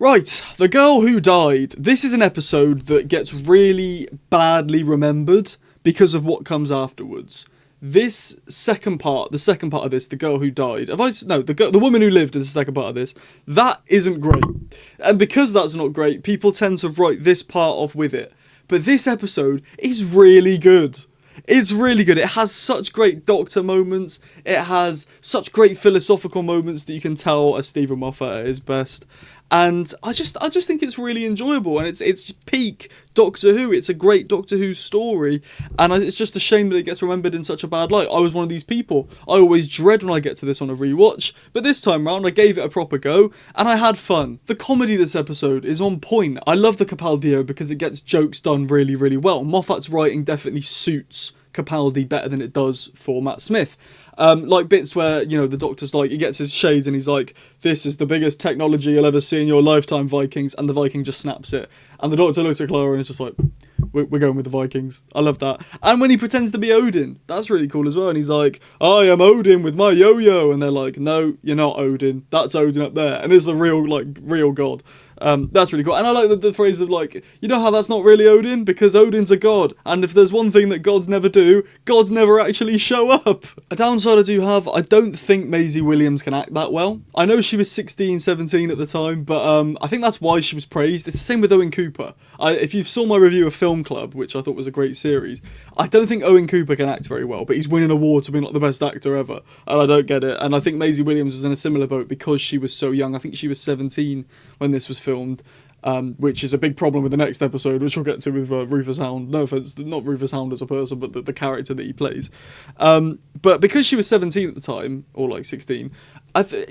Right, The Girl Who Died. This is an episode that gets really badly remembered because of what comes afterwards. This second part, the second part of this, The Girl Who Died. The Woman Who Lived is the second part of this. That isn't great. And because that's not great, people tend to write this part off with it. But this episode is really good. It's really good. It has such great Doctor moments. It has such great philosophical moments that you can tell a Stephen Moffat at his best. And I just think it's really enjoyable, and it's peak Doctor Who. It's a great Doctor Who story, and it's just a shame that it gets remembered in such a bad light. I was one of these people. I always dread when I get to this on a rewatch, but this time round I gave it a proper go, and I had fun. The comedy this episode is on point. I love the Capaldi because it gets jokes done really, really well. Moffat's writing definitely suits Capaldi better than it does for Matt Smith. Like bits where, the Doctor's like, he gets his shades and he's like, this is the biggest technology you'll ever see in your lifetime, Vikings, and the Viking just snaps it. And the Doctor looks at Clara and is just like, we're going with the Vikings. I love that. And when he pretends to be Odin, that's really cool as well. And he's like, I am Odin with my yo-yo. And they're like, no, you're not Odin. That's Odin up there. And it's a real god. That's really cool. And I like the phrase of like, you know how that's not really Odin? Because Odin's a god. And if there's one thing that gods never do, gods never actually show up. A downside I do have, I don't think Maisie Williams can act that well. I know she was 16, 17 at the time, but I think that's why she was praised. It's the same with Owen Cooper. If you saw my review of Film Club, which I thought was a great series, I don't think Owen Cooper can act very well, but he's winning awards for being like the best actor ever, and I don't get it. And I think Maisie Williams was in a similar boat because she was so young. I think she was 17 when this was filmed, which is a big problem with the next episode, which we'll get to with Rufus Hound. No offense, not Rufus Hound as a person, but the character that he plays. But because she was 17 at the time, or like 16,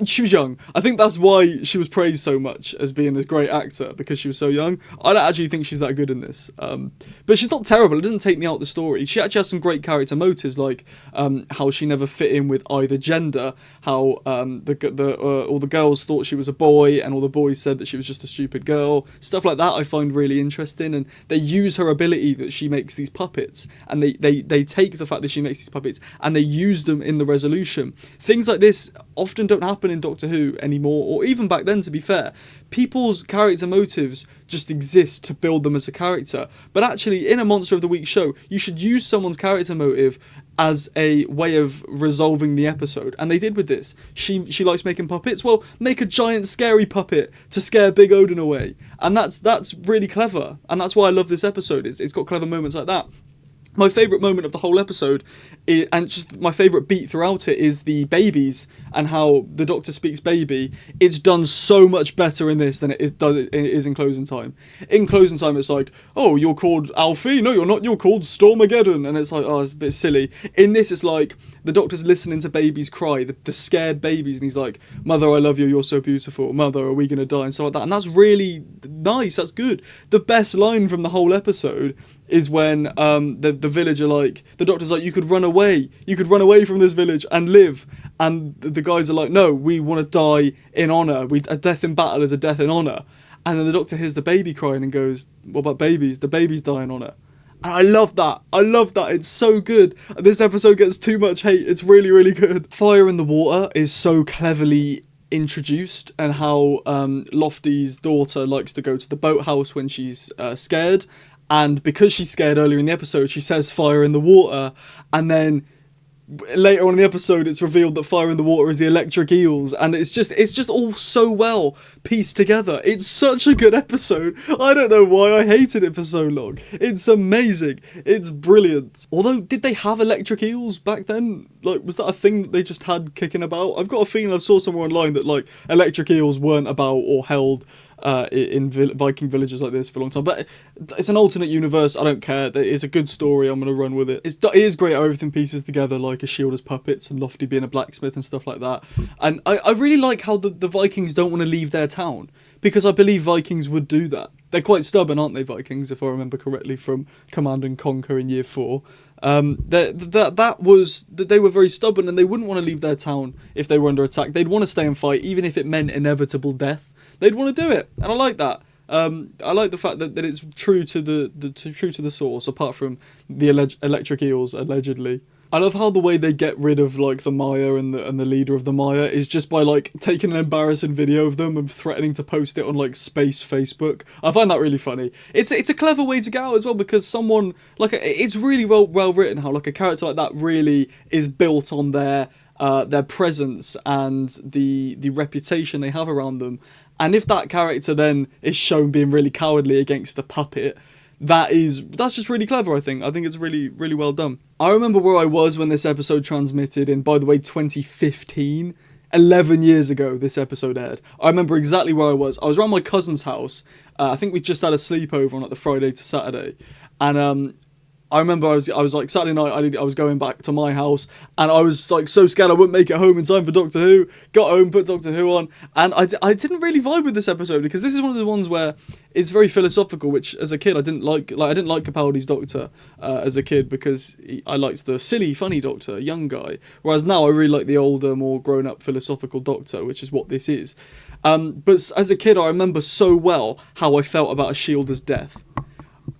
she was young. I think that's why she was praised so much as being this great actor, because she was so young. I don't actually think she's that good in this. But she's not terrible. It doesn't take me out of the story. She actually has some great character motives, like how she never fit in with either gender, how all the girls thought she was a boy, and all the boys said that she was just a stupid girl. Stuff like that I find really interesting, and they use her ability that she makes these puppets, and they take the fact that she makes these puppets and they use them in the resolution. Things like this often don't happen in Doctor Who anymore, or even back then, to be fair. People's character motives just exist to build them as a character, but actually in a Monster of the Week show you should use someone's character motive as a way of resolving the episode, and they did with this. She likes making puppets. Well, make a giant scary puppet to scare Big Odin away, and that's really clever, and that's why I love this episode. It's got clever moments like that. My favourite moment of the whole episode, and just my favourite beat throughout it, is the babies and how the Doctor speaks baby. It's done so much better in this than it is in Closing Time. In Closing Time, it's like, oh, you're called Alfie? No, you're not. You're called Stormageddon. And it's like, oh, it's a bit silly. In this, it's like the Doctor's listening to babies cry, the scared babies, and he's like, Mother, I love you. You're so beautiful. Mother, are we going to die? And stuff like that. And that's really nice. That's good. The best line from the whole episode is when the villager, like, the Doctor's like, you could run away from this village and live, and the guys are like, no, we want to die in honour. A death in battle is a death in honour. And then the Doctor hears the baby crying and goes, what about babies? The babies die in honour. And I love that. It's so good. This episode gets too much hate. It's really, really good. Fire in the water is so cleverly introduced, and how Lofty's daughter likes to go to the boathouse when she's scared. And because she's scared earlier in the episode, she says fire in the water, and then later on in the episode it's revealed that fire in the water is the electric eels, and it's just all so well pieced together. It's such a good episode. I don't know why I hated it for so long. It's amazing. It's brilliant. Although, did they have electric eels back then? Like, was that a thing that they just had kicking about? I've got a feeling I saw somewhere online that like electric eels weren't about or held in Viking villages like this for a long time, but it's an alternate universe. I don't care. It's a good story. I'm going to run with it. It is great how everything pieces together, like a shield as puppets and Lofty being a blacksmith and stuff like that. And I really like how the Vikings don't want to leave their town, because I believe Vikings would do that. They're quite stubborn, aren't they, Vikings, if I remember correctly from Command and Conquer in Year 4. They were very stubborn, and they wouldn't want to leave their town if they were under attack. They'd want to stay and fight, even if it meant inevitable death. They'd want to do it, and I like that. I like the fact that it's true to the source, apart from the electric eels, allegedly. I love how the way they get rid of like the Maya and the leader of the Maya is just by like taking an embarrassing video of them and threatening to post it on like space Facebook. I find that really funny. It's a clever way to get out as well, because someone like it's really well written how like a character like that really is built on their presence and the reputation they have around them. And if that character then is shown being really cowardly against a puppet, that's just really clever, I think. I think it's really, really well done. I remember where I was when this episode transmitted in, by the way, 2015. 11 years ago this episode aired. I remember exactly where I was. I was around my cousin's house. I think we just had a sleepover on like the Friday to Saturday. And I remember I was like Saturday night I was going back to my house, and I was like so scared I wouldn't make it home in time for Doctor Who. Got home, put Doctor Who on, and I didn't really vibe with this episode, because this is one of the ones where it's very philosophical, which as a kid I didn't like. Like I didn't like Capaldi's Doctor as a kid, because I liked the silly, funny Doctor, young guy. Whereas now I really like the older, more grown up philosophical Doctor, which is what this is. But as a kid I remember so well how I felt about Ashilda's death.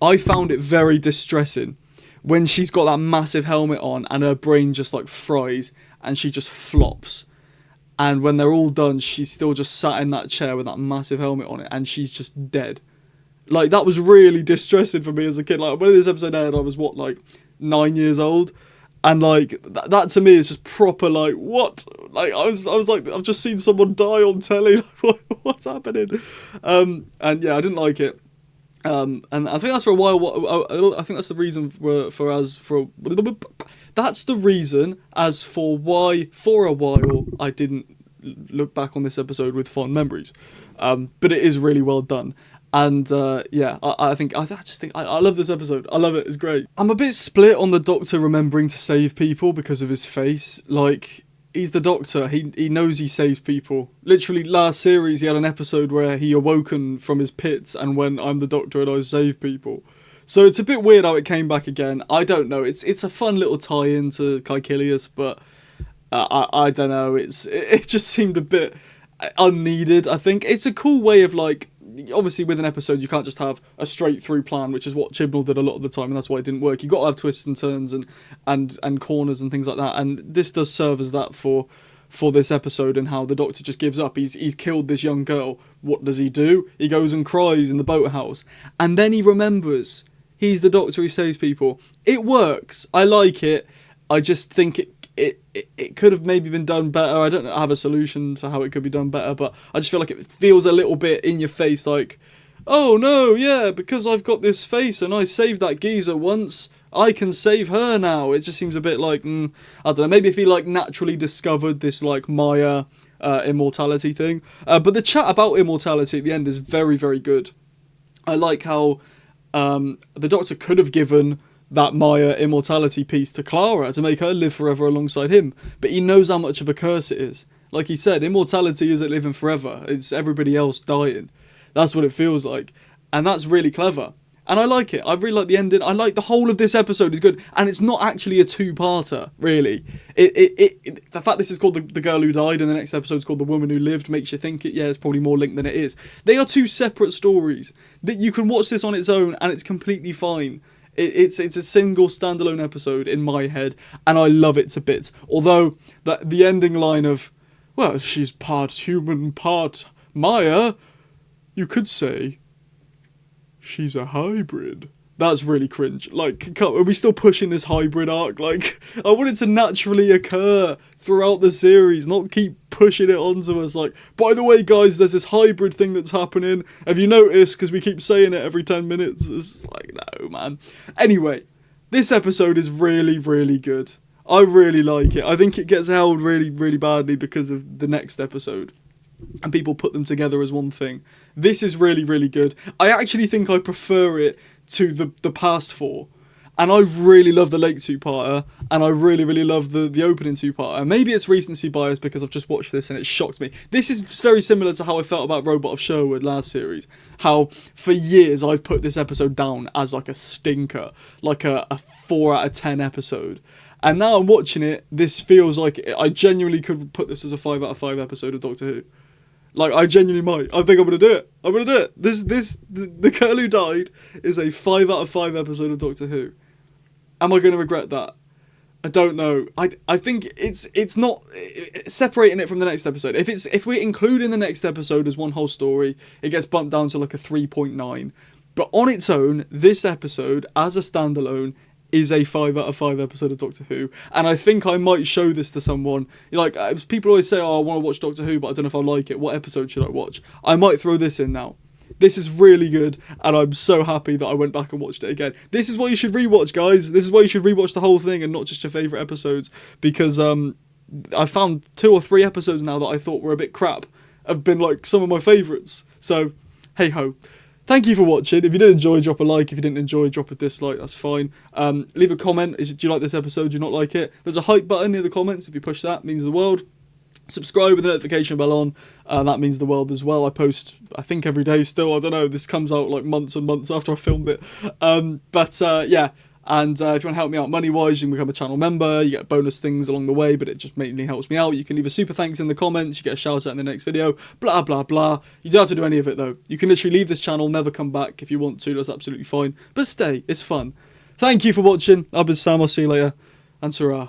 I found it very distressing when she's got that massive helmet on and her brain just like fries and she just flops. And when they're all done, she's still just sat in that chair with that massive helmet on it and she's just dead. Like, that was really distressing for me as a kid. Like, when this episode aired, I was, like 9 years old? And, like, that to me is just proper, like, what? Like, I was like, I've just seen someone die on telly. Like, what's happening? And, yeah, I didn't like it. And I think that's for a while. I think that's the reason that's the reason as for why for a while I didn't look back on this episode with fond memories. But it is really well done. And yeah, I just think I love this episode. I love it. It's great. I'm a bit split on the Doctor remembering to save people because of his face. Like, he's the Doctor. He knows he saves people. Literally, last series, he had an episode where he awoken from his pits and went, "I'm the Doctor and I save people." So it's a bit weird how it came back again. I don't know. It's a fun little tie-in to Caecilius, but I don't know. It just seemed a bit unneeded. I think it's a cool way of, like, obviously with an episode you can't just have a straight through plan, which is what Chibnall did a lot of the time, and that's why it didn't work. You've got to have twists and turns and corners and things like that, and this does serve as that for this episode, and how the Doctor just gives up. He's killed this young girl. What does he do? He goes and cries in the boathouse, and then he remembers he's the Doctor, he saves people. It works. I like it. I just think it could have maybe been done better. I don't have a solution to how it could be done better, but I just feel like it feels a little bit in your face, like, oh no, yeah, because I've got this face and I saved that geezer once, I can save her now. It just seems a bit like, I don't know, maybe if he like naturally discovered this like Maya immortality thing. But the chat about immortality at the end is very, very good. I like how the Doctor could have given that Maya immortality piece to Clara to make her live forever alongside him, but he knows how much of a curse it is. Like he said, immortality isn't living forever, it's everybody else dying. That's what it feels like, and that's really clever, and I like it. I really like the ending. I like the whole of this episode is good, and it's not actually a two-parter, really. The fact this is called the Girl Who Died and the next episode's called The Woman Who Lived makes you think it's probably more linked than it is. They are two separate stories that you can watch this on its own and it's completely fine. It's a single standalone episode in my head, and I love it to bits. Although the ending line of, well, she's part human, part Maya, you could say she's a hybrid. That's really cringe. Like, are we still pushing this hybrid arc? Like, I want it to naturally occur throughout the series, not keep pushing it onto us. Like, by the way, guys, there's this hybrid thing that's happening. Have you noticed? Because we keep saying it every 10 minutes. It's just like, no, man. Anyway, this episode is really, really good. I really like it. I think it gets held really, really badly because of the next episode, and people put them together as one thing. This is really, really good. I actually think I prefer it to the past four, and I really love the late two-parter, and I really, really love the opening two-parter. Maybe it's recency bias because I've just watched this and it shocked me. This is very similar to how I felt about Robot of Sherwood last series, how for years I've put this episode down as like a stinker, like a 4 out of 10 episode. And now I'm watching it, this feels like I genuinely could put this as a 5 out of 5 episode of Doctor Who. Like, I genuinely might. I think I'm going to do it. I'm going to do it. The Girl Who Died is a 5 out of 5 episode of Doctor Who. Am I going to regret that? I don't know. I think it's not separating it from the next episode. If we're including the next episode as one whole story, it gets bumped down to like a 3.9. But on its own, this episode as a standalone is a 5 out of 5 episode of Doctor Who, and I think I might show this to someone. Like, people always say, "Oh, I want to watch Doctor Who, but I don't know if I like it. What episode should I watch?" I might throw this in now. This is really good, and I'm so happy that I went back and watched it again. This is what you should rewatch, guys. This is why you should rewatch the whole thing and not just your favourite episodes, because I found 2 or 3 episodes now that I thought were a bit crap have been like some of my favourites. So, hey ho. Thank you for watching. If you did enjoy, drop a like. If you didn't enjoy, drop a dislike. That's fine. Leave a comment. Do you like this episode? Do you not like it? There's a hype button near the comments. If you push that, it means the world. Subscribe with the notification bell on. That means the world as well. I post, I think, every day still. I don't know. This comes out like months and months after I filmed it. Yeah. And if you want to help me out money-wise, you can become a channel member. You get bonus things along the way, but it just mainly helps me out. You can leave a super thanks in the comments. You get a shout-out in the next video. Blah, blah, blah. You don't have to do any of it, though. You can literally leave this channel, never come back if you want to. That's absolutely fine. But stay. It's fun. Thank you for watching. I've been Sam. I'll see you later. And ta-ra.